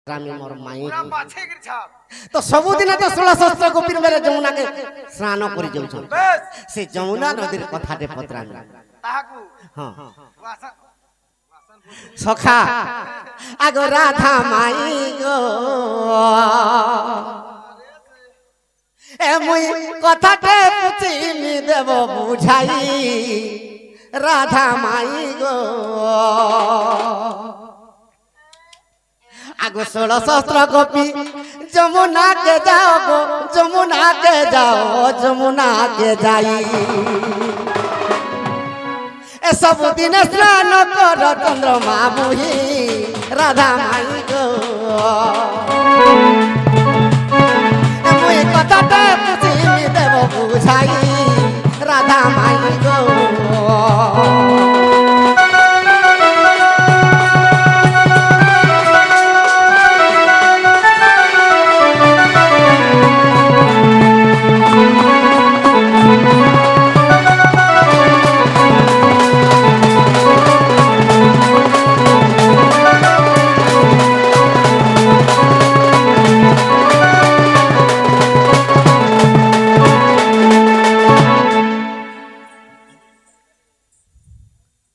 रामी मोर माई तो सबुदिन तो 16 गोपीर मेरे जमुना के स्नान करि जाउछन से जमुना नदीर कथाटे पत्रामी ताहाकू हां सखा आगो राधा माई गो ए मुई कथाटे पुछिमी देव बुझाई राधा माई गो आगो 16 गोपी जमुना के जाओ गो जमुना के जाओ जमुना के जाई ए सब दिन स्नान कर चंद्रमा बुही राधा माई गो मुई कथाटे पुछिमी देव बुझाई राधा माई गो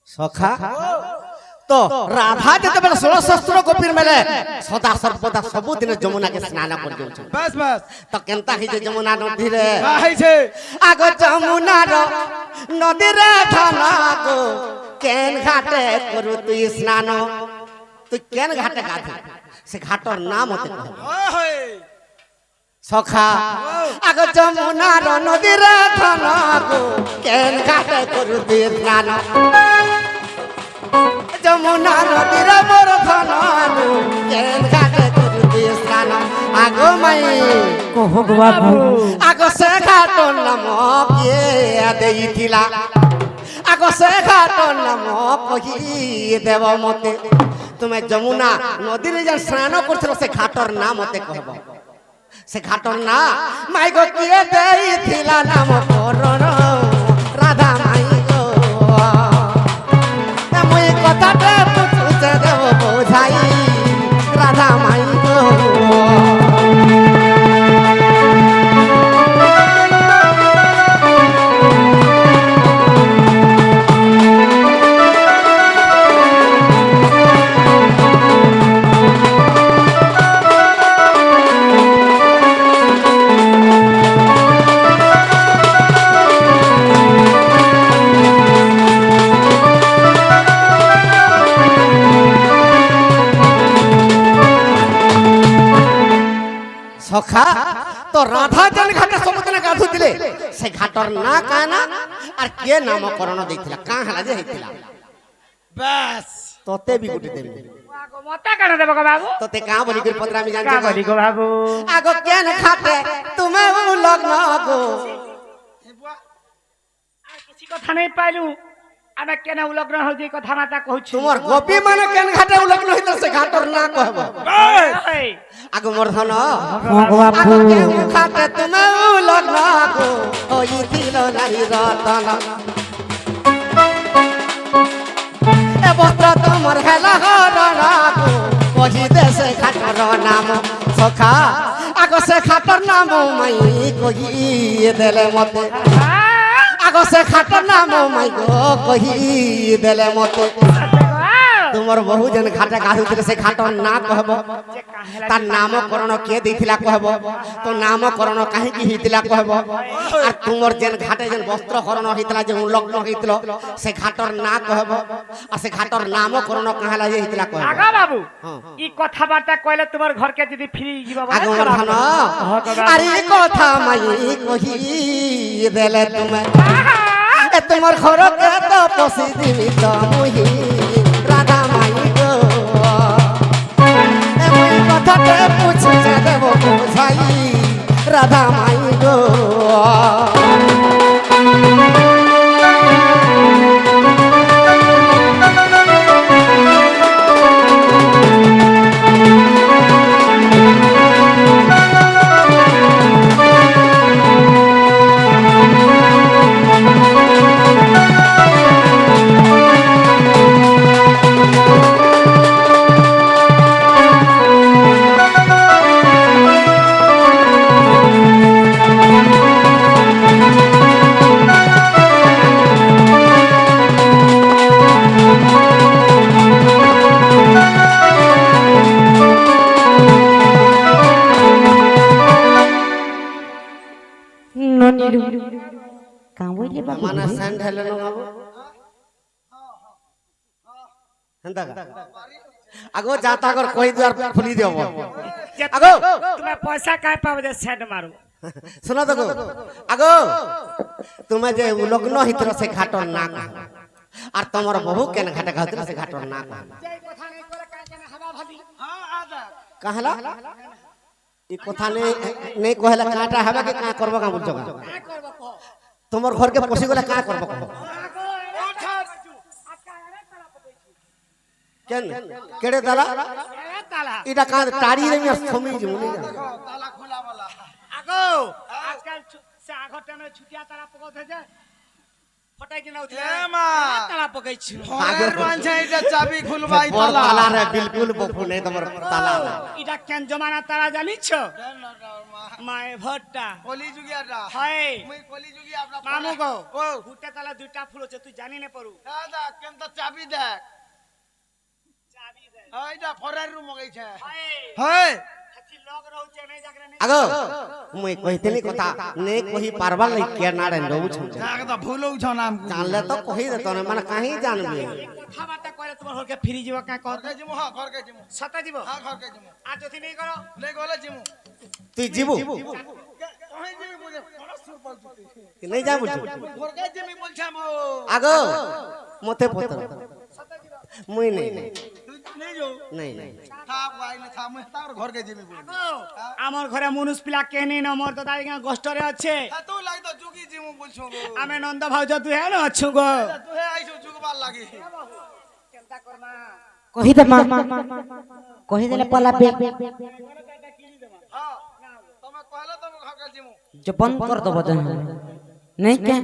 सखा तो राधा जते बेले 16 गोपीर मेले सदा सर्वदा सब दिन जमुना के स्नान कर जाउछ बस बस तो केनता ही जे जमुना नदी रे है छे आगो जमुना रो नदी रे थाना गो केन घाटे करू तू स्नान तू केन घाटे गाथे से घाटर नाम होते ओए सखा आगो जमुना रो नदी रे थाना गो केन घाटे करू तू स्नान जमुना नदीर मोर धनानु केन घाटे करू तू स्नान आगो माई कहो बाबू आगो से घाट नाम के देइथिला आगो से घाट नाम कहि देव मते तुमे जमुना नदीर जे स्नान करथलो से घाटर नाम मते कहबो से घाटर ना माई गो के देइथिला नाम करण राधा माई गो मुई कथाटे पुछे देव बुझाई राधा माई गो सखा तो राधा जन घाटे सबुदिन गाधु दिले से घाटर ना काना और के नामकरण देथिला का हला जे हेतिला बस तोते भी गुटी देबे आगो मता कण देबो बाबू तोते का बोली कर पत्रा में जान का बोली गो बाबू आगो केन घाटे तुमे उ लग्न गो आ किसी কথা নাই পাইলু आमे केना उलग्न हो जे কথা माता कहू तुमर गोपी माने केन घाटे उ लग्न होइतो से घाटर ना कहबो आगो मोर धन आगो केन घाटे तुमे उ लग्न गो होई दिलो नारी रतन ए बस्त्र तुमर हेला हरना गो कहि दे से घाटर नाम सखा आगो से घाटर नाम मई कहि देले मते आगो से घाटर नाम मई गो कहि देले मते तुमर बहु जन घाटे गाधु दिले से घाटर ना कहबो तार नामकरण के देथिला कहबो तो नामकरण काहे की हितला कहबो और तुमर जन घाटे जन वस्त्र हरण हितला जे लग्न हितलो से घाटर ना कहबो और से घाटर नामकरण काहेला जे हितला कहबो आगा बाबू ई কথা বার্তা কইলে তোমার ঘর কে যদি ফ্রি ଯିবা आगो धन अरे कथा माई कहि देले तुमे ए तुमर घर के तो पसी दिमी तो मुही राधा माई गो ए मुई कथाटे पुछे देव बुझाई राधा माई गो ନିଲୁ କାଁ ବୋଇଲେ ବାବୁ ମାନେ ସେଣ୍ଡ ହେଲେ ନ ବାବୁ ହେନ୍ତା আগো যা তাগর কই দুয়ার খুলি দেব আগো তুমি পয়সা কাই পাবে যে সেট মারো শোনো তো আগো তুমি যে লগ্ন হিতর সে ঘাটর না আর তোমার বহু কেন ঘাটে ঘাটর সে ঘাটর না যেই কথা নেই করে কাই কেন হাবা ভাবি হ্যাঁ আদা কাহলা এই কথা নেই কহলা কাটা হবে কি কা করব কা বুঝছো কাই করব কো তোমার ঘর কে পসি গলে কা করব আগো আজকা আরে তালা পকাইছি কেন কেড়ে দালা এ তালা এটা কা টাড়ি রে আমি সমিজ মুনি তালা খোলা वाला আগো আজকাল সে আগর টাইমে ছুটিয়া তালা পকাতে যে ফটাই কিনা উঠে এ মা তালা পকাইছি ঘরের মানছে এটা চাবি খুলবাই বড় তালা তালা রে বিলকুল বফু নেই তোমার তালা এটা কেন জমানা তালা জানিছ মায়ে ভট্টা কলি যুগিয়াটা হয় মুই কলি যুগিয়া আপনা মামু গো ও ভুট্টা তালা দুইটা ফুল আছে তুই জানি না পড়ু দাদা কেন তো চাবি দেখ চাবি দে এইটা ফরের রুম মগাইছে হয় হয় হাতি লগ রহুছে নাই জাগরে নাই আগো মুই কইতেলি কথা নে কহি পারবা লাই কে নাড়ে নউ ছম যাকে তো ভুল হউছ নাম জানলে তো কহি দে তোনে মানে কাহি জানবি কথা বার্তা করে তোমার ঘরকে ফিরি যাব কা কহ ঘরকে জিমু হ্যাঁ ঘরকে জিমু সতা দিব হ্যাঁ ঘরকে জিমু আর যদি নেই করো লে গলে জিমু তুই জিবু কই জিমি বুঝে বড় সুর বলছি কি নাই যা বুঝু ঘরকে জিমি বলছাম ও আগো মতে পতর সতা দিব মুই নাই তুই নেই যাও নাই নাই থাপ গাই না থাম তার ঘরকে জিমি বল আমার ঘরে মনুষ পিলা কে নেই না মোর তো তাই গোষ্ঠরে আছে তুই লাই তো যুগি জিমু বলছো গো আমি নন্দ ভাউজ তুই হেন আছু গো তুই আইছো যুগবার লাগি চিন্তা করমা কহি দে মা কহি দেলে পলাবে হ্যাঁ তুমি কইলে তুমি ঘরকে জিমু जो बंद कर दो बजन नहीं क्या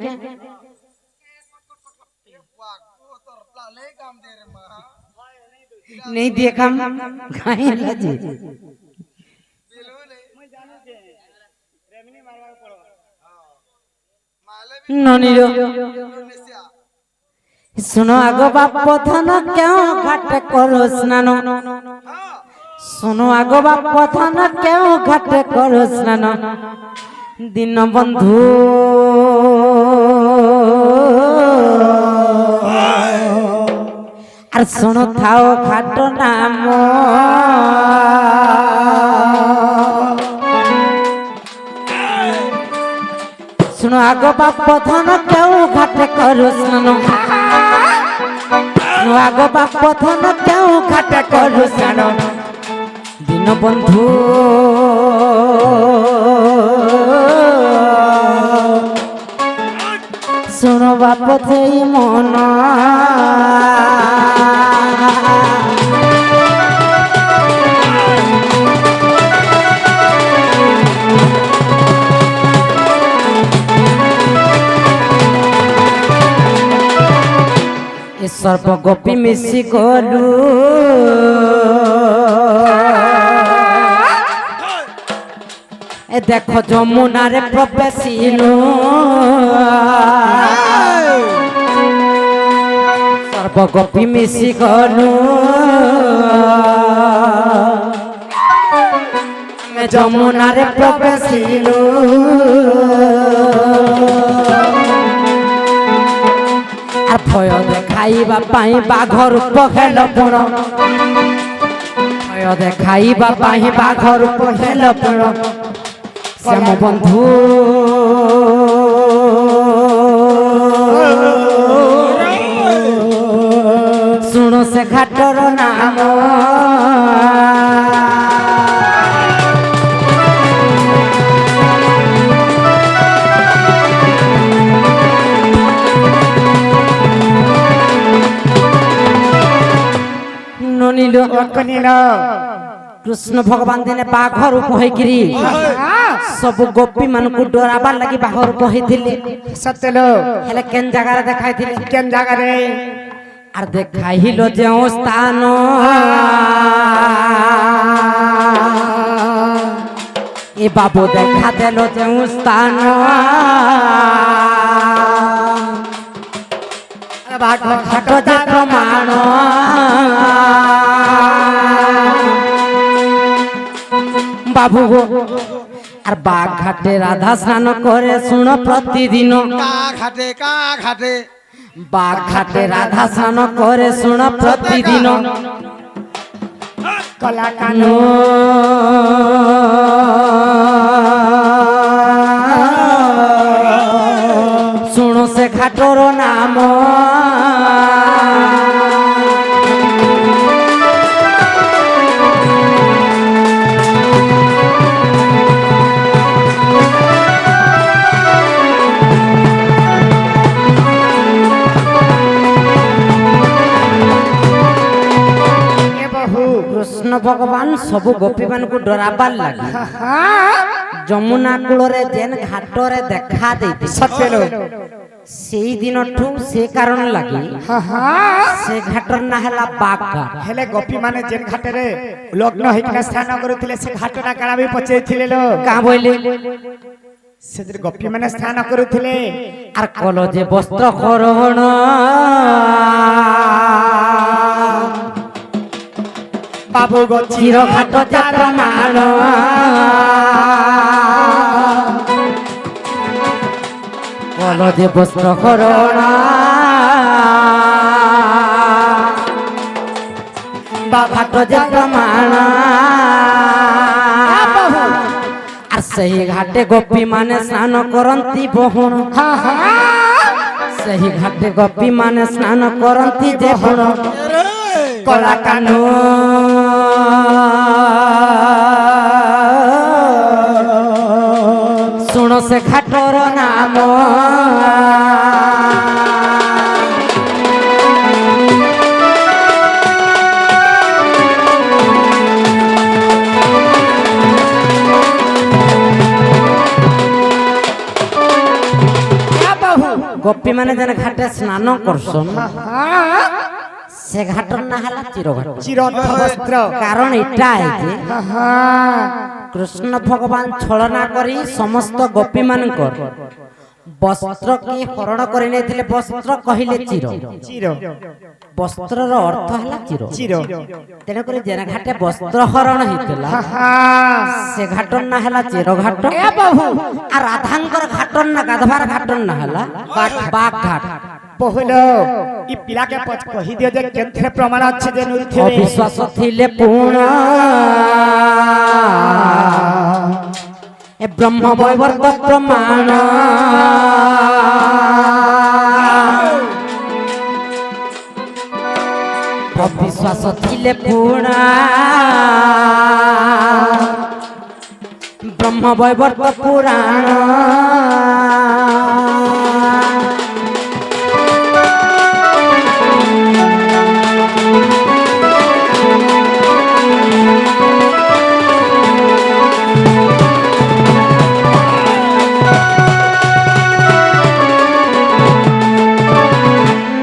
वाह वो तो ले काम दे रे मां नहीं देखा कहीं लजी दिलू नहीं মই জানো যে রেমিনি মারবার পড়ো माले ननीरो इंडोनेशिया सुनो आगो बाप थाना क्यों घाट करो स्नान हां सुनो आगो बाप थाना क्यों घाट करो स्नान दिन बंधु আর শোনো থাও ঘাট নাম শুনো আগ বাপ ধন কেউ ঘাট করো স্নান শুনো আগ বাপ ধন কেউ ঘাট করো স্নান দিন বন্ধু শুনো বাপ থেই মন সর্বগোপী মিশি গলু এ দেখো যমুনারে প্রবেশিলু সর্বগোপী মিশি গলু যমুনারে প্রবেশিলু আর ভয় দেখাইবা পাই বাঘর পহেল পড় ভয় দেখাইবা পাই বাঘর পহেল পড় শ্যাম বন্ধু শুনো সে ঘাটর নাম ননিল কনিল কৃষ্ণ ভগবান দিনে বাঘ রূপ হইকিরি সবু গোপী মানকু ডরাবার লাগি বাঘ রূপ হইଥିଲେ সত্যলো হেলে কেন জায়গারে দেখাইଥିଲେ কেন জাগারে আর দেখাইল যে স্থান এ বাবু দেখা দেল যে স্থান বাঘ ঘাট যে প্রমাণ বাবু গো আর বাঘ ঘাটে রাধা স্নান করে শুনো প্রতিদিন কা ঘাটে বাঘ ঘাটে রাধা স্নান করে শুনো প্রতিদিন কলা কানো শুনো সে ঘাটর নাম এ বহু কৃষ্ণ ভগবান সবু গোপী মানুষ ডরাবার লাগে যমুনা কূଳରେ যেন ঘাটরে দেখা ଦେଇଥିଲେ ସତ୍ୟଲୋ ସେଇ ଦିନଠୁ ସେ କାରଣ ଲାଗି ସେ ଘାଟର ନାଁ ହେଲା ବାଘ ଘାଟ ହେଲେ ଗୋପୀ ମାନେ ଯେନ୍ ଘାଟରେ ଲଗ୍ନ ହେଇକିନା ସ୍ନାନ କରୁଥିଲେ ସେ ଘାଟଟା କାଣା ବି ପଚେଇଥିଲେ ଲୋ କାଁ ବୋଇଲେ ସେଥିରେ ଗୋପୀ ମାନେ ସ୍ନାନ କରୁଥିଲେ আর কল যে বস্ত্র হরণ বাবু গছি চির ঘাট যাত্রা মাল কল যে বস্ত্র হরণ বা ঘাট যাত্রা মাল আর সেই ঘাটে গোপী মানে স্নান করন্তি বহন ସେହି ଘାଟେ ଗୋପୀ ମାନେ ସ୍ନାନ କରନ୍ତି ଯେ ବଣ କଳା କାନୁ ଶୁଣ ସେ ଘାଟର ନାମ ଗୋପୀ ମାନେ ଯେନ୍ ଘାଟେ ସ୍ନାନ କରସନ୍ ସେ ଘାଟର ନାଁ ହେଲା ଚିରଘାଟ ଚିରନ୍ତ ବସ୍ତ୍ର କାରଣ ଏଟା ଯେ କୃଷ୍ଣ ଭଗବାନ ଛଳନା କରି ସମସ୍ତ ଗୋପୀ ମାନଙ୍କର ବସ୍ତ୍ର କି ହରଣ କରି ନେଇଥିଲେ ବସ୍ତ୍ର କହିଲେ ଚିର ଚିର ବସ୍ତ୍ରର ଅର୍ଥ ହେଲା ଚିର ଚିର ତେଣୁକରି ଯେନ୍ ଘାଟେ ବସ୍ତ୍ର ହରଣ ହେଇଥିଲା ସେ ଘାଟର ନାଁ ହେଲା ଚିରଘାଟ আর রাধাঙ্কর ঘাটর না গাধবার ঘাটর না হলা বাঘ ঘাট বহুল ই পিলাকে পছ কহি দিও যে কেনথে প্রমাণ আছে যে নৃত্য অবিশ্বাস থিলে পুণ এ ব্রহ্ম বৈবর্ত প্রমাণ অবিশ্বাস থিলে পুণ ব্রহ্ম বৈবর্ত পুরাণ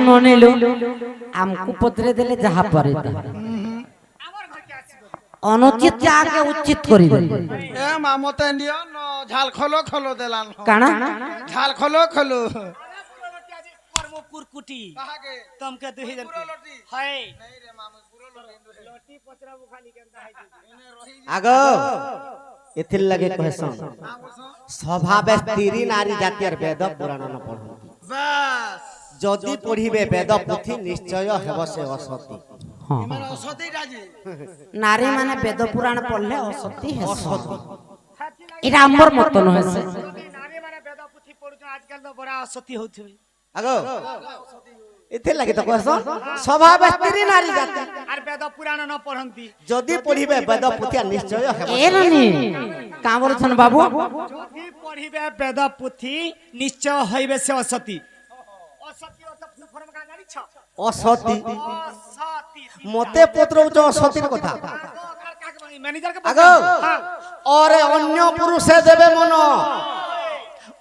ননিলু আমকু পত্রে দেলে যাহা পারে অনুচিত যাকে উচিত করি দেলে এ মামতে দিও ন ঝাল খলো খলো দেলান কানা ঝাল খলো খলো কর্ম কুরকুটি কাহাকে তমকে 2000 লটি হয় নাই রে মামু পুরো লটি লটি পচরাবু খালি কেনতা হাই আগ এথির লাগে কহেছন স্বভাবে স্ত্রী নারী জাতির বেদ পুরাণ ন পড়ନ୍ତି বাস যদি পড়িবে বেদ পুথি নিশ্চয় হেব সে অসতী হ্যাঁ মানে অসতি রাজি নারী মানে বেদ পুরাণ পড়লে অসতী হেস এটা আমার মত নহে নারী মানে বেদ পুথি পড়ুছ আজকাল তো বড় অসতি হউথিবে আগ এথির লাগে তো কহেছন স্বভাবে স্ত্রী নারী জাতি আর বেদ পুরাণ ন পড়ন্তি যদি পড়িবে বেদ পুথি নিশ্চয় হেব এ নানি কা বলছন বাবু যদি পড়িবে বেদ পুথি নিশ্চয় হইবে সে অসতি অসতি অর্থ ফর্ম কা জানিছ অসতী অসতি মতে পত্রউচ অসতীর কথা ম্যানেজার কে আগ অরে অন্য পুরুষে দেবে মন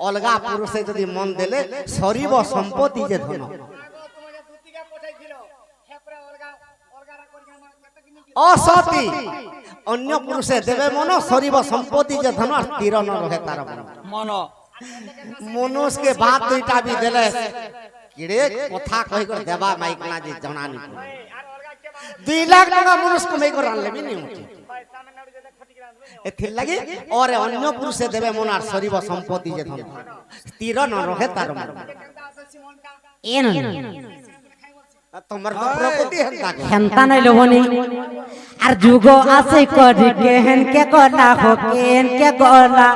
অলগা পুরুষে যদি মন দেলে সরিব সম্পত্তি যে ধন তোমাকে দুতিকা পঠাইছিল হেপরা অলগা অলগারা করি আমার কত কিনি অসতী অন্য পুরুষে দেবে মন সরিব সম্পত্তি যে ধন আর তীর ন রহে তার মন মন মনুষ্যকে বাত দুইটা বি দেলে কিড়ে কথা কই করে দেবা মাইক না যে জনানি আর অলগা কে 2 লাখ টাকা মনুষ্য কমাই করে আনলে বি নি উঠি ভাই তামিলনাড়ু যেতে খটি করে আনবে এথির লাগি ওরে অন্য পুরুষে দেবে মনার শরীর সম্পত্তি যে ধন স্থির ন রহে তার মন এন তোমার তো প্রকৃতি হেনতা হেনতা নাই লবনি আর যুগ আছে করি কেহেন কে গলা হো কেন কে গলা